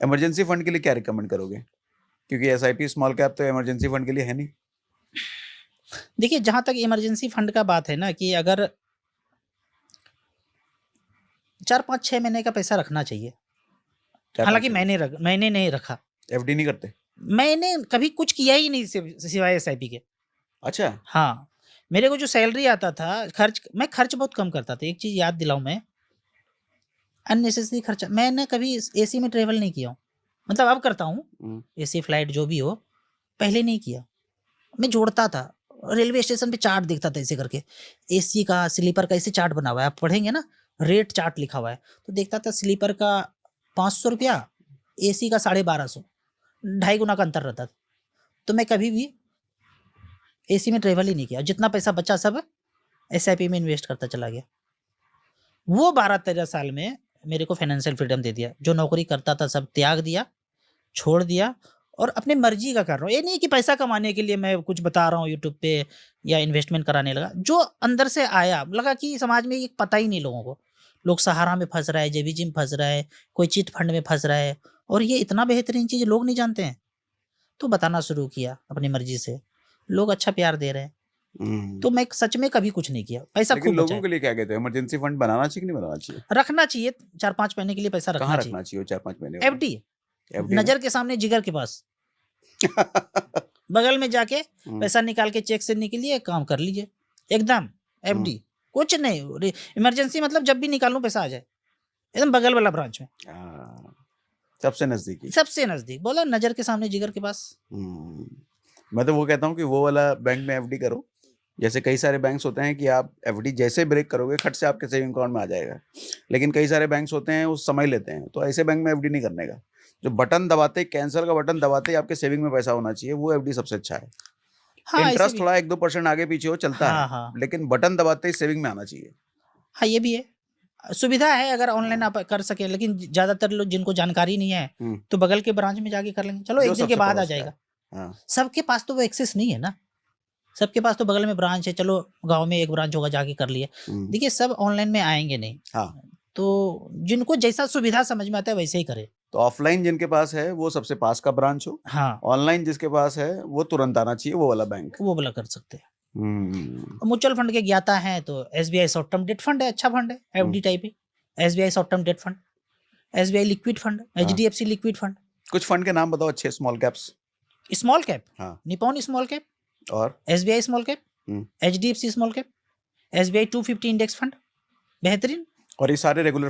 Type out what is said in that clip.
Emergency fund के लिए क्या रिकमेंड करोगे? क्योंकि एसआईपी स्मॉल कैप तो इमरजेंसी फंड के लिए है नहीं। देखिए, जहाँ तक इमरजेंसी फंड का बात है ना, कि अगर 4-5-6 महीने का पैसा रखना चाहिए। हालाँकि मैंने नहीं रखा। एफडी नहीं करते? मैंने कभी कुछ किया ही नहीं सिवाय एसआईपी के। अच्छा। हाँ, मेरे को जो सैलरी आता था, मैं खर्च बहुत कम करता था। एक चीज़ याद दिलाऊँ मैं, अननेसेसरी खर्चा मैंने कभी एसी में ट्रैवल नहीं किया हूँ। मतलब अब करता हूँ, एसी फ्लाइट जो भी हो, पहले नहीं किया। मैं जोड़ता था, रेलवे स्टेशन पे चार्ट देखता था ऐसे करके, एसी का, स्लीपर का ऐसे चार्ट बना हुआ है, आप पढ़ेंगे ना, रेट चार्ट लिखा हुआ है, तो देखता था स्लीपर का 500 रुपया, एसी का 1250, 2.5 गुना का अंतर रहता था। तो मैं कभी भी एसी में ट्रेवल ही नहीं किया। जितना पैसा बचा सब एसआईपी में इन्वेस्ट करता चला गया। वो 12-13 साल में मेरे को फाइनेंशियल फ्रीडम दे दिया। जो नौकरी करता था सब त्याग दिया, छोड़ दिया, और अपने मर्जी का कर रहा हूँ। ये नहीं कि पैसा कमाने के लिए मैं कुछ बता रहा हूँ यूट्यूब पे या इन्वेस्टमेंट कराने लगा। जो अंदर से आया, लगा कि समाज में ये पता ही नहीं लोगों को। लोग सहारा में फंस रहा है, जेबीजी में फंस रहा है, कोई चिट फंड में फंस रहा है, और ये इतना बेहतरीन चीज़ लोग नहीं जानते हैं। तो बताना शुरू किया अपनी मर्जी से, लोग अच्छा प्यार दे रहे हैं। तो मैं सच में कभी कुछ नहीं किया, पैसा लेकिन खूब लोगों बचाया। के लिए क्या कहते हैं, इमरजेंसी फंड बनाना चाहिए कि नहीं बनाना चाहिए? रखना चाहिए, 4-5 महीने के लिए पैसा कहाँ रखना रखना चाहिए 4-5 महीने? चाहिए। एफडी, नजर के सामने, जिगर के पास, बगल में जाके पैसा निकाल के चेक से निकलिए, काम कर लीजिए एकदम। एफडी कुछ नहीं, इमरजेंसी मतलब जब भी निकालूं पैसा आ जाए, एकदम बगल वाला ब्रांच में, सबसे नजदीकी, सबसे नजदीक। बोला नजर के सामने, जिगर के पास। मैं तो वो कहता हूँ कि वो वाला बैंक में एफडी करो। जैसे कई सारे बैंक्स होते हैं कि आप एफडी जैसे ब्रेक करोगे खट से आपके सेविंग अकाउंट में आ जाएगा, लेकिन कई सारे बैंक्स होते हैं वो समय लेते हैं। तो ऐसे बैंक में एफडी नहीं करने का। जो बटन दबाते, कैंसिल का बटन दबाते ही आपके सेविंग में पैसा होना चाहिए, वो एफडी सबसे अच्छा है। हाँ, इंटरेस्ट थोड़ा 1-2% आगे पीछे हो चलता है, लेकिन बटन दबाते ही सेविंग में आना चाहिए। हाँ, ये भी है, सुविधा है अगर ऑनलाइन आप कर सके। लेकिन ज्यादातर लोग जिनको जानकारी नहीं है तो बगल के ब्रांच में जाके कर लेंगे, चलो एक दिन के बाद आ जाएगा। सबके पास तो वो एक्सेस नहीं है ना, सबके पास तो बगल में ब्रांच है, चलो गांव में एक ब्रांच होगा, जाके कर लिए। देखिए, सब ऑनलाइन में आएंगे नहीं। तो जिनको जैसा सुविधा समझ में आता है वैसे ही करे। तो ऑफलाइन जिनके पास है वो सबसे पास का ब्रांच हो, ऑनलाइन जिसके पास है वो तुरंत आना चाहिए, वो वाला बैंक, वो वाला कर सकते हैं। म्यूचुअल फंड के ज्ञाता है तो SBI short term debt fund है, अच्छा फंड है, एफडी टाइप है। SBI short term debt fund, SBI liquid fund, HDFC liquid fund. कुछ फंड के नाम बताओ अच्छे, small caps. Small cap, Nippon small cap, और SBI small cap, HDFC small cap, SBI 250 index fund, बेहतरीन। और ये सारे रेगुलर